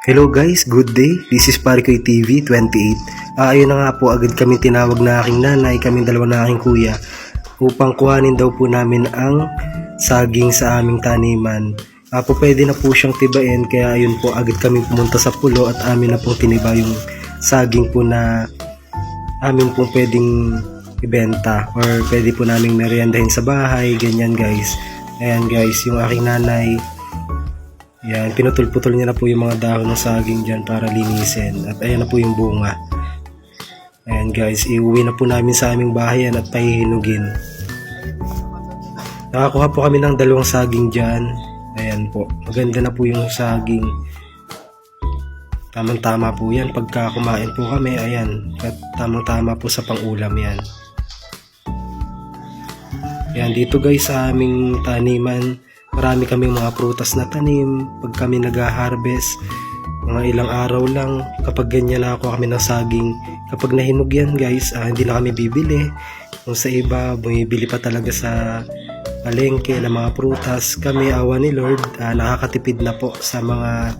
Hello guys, good day. This is Parikoy TV 28. Ayun na nga po, agad kami tinawag na aking nanay, kaming dalawa na aking kuya, upang kuhanin daw po namin ang saging sa aming taniman. Po pwede na po siyang tibain, kaya ayun po, agad kami pumunta sa pulo at amin na pong tiniba yung saging po na amin pong pwedeng ibenta or pwede po naming meriendahin sa bahay, ganyan guys. Ayan guys, yung aking nanay, yan, pinutol-putol niya na po yung mga dahon ng saging dyan para linisin. At ayan na po yung bunga. Ayan guys, iuwi na po namin sa aming bahay at pahihinugin. Nakakuha po kami ng 2 saging dyan. Ayan po, maganda na po yung saging. Tamang-tama po yan. Pagka kumain po kami, ayan, at tamang-tama po sa pang-ulam yan. Ayan, dito guys sa aming taniman, marami kaming mga prutas na tanim. Pag kami nag-harvest, mga ilang araw lang, kapag ganyan na ako kami ng saging, kapag nahinog yan guys, hindi na kami bibili. Kung sa iba, bumibili pa talaga sa palengke ng mga prutas. Kami, awa ni Lord, nakakatipid na po sa mga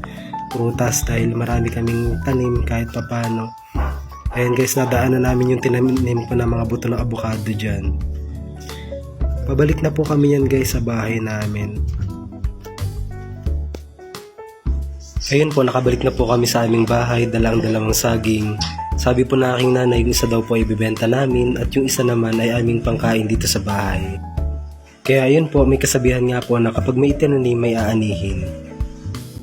prutas dahil marami kaming tanim kahit papano. Ayan guys, nadaanan namin yung tinanim ko ng mga buto ng avocado dyan. Pabalik na po kami yan guys sa bahay namin. Ayun po, nakabalik na po kami sa aming bahay, dalawang saging. Sabi po na aking nanay, yung isa daw po ay ibibenta namin at yung isa naman ay aming pangkain dito sa bahay. Kaya ayun po, may kasabihan nga po na kapag may itinanim may aanihin.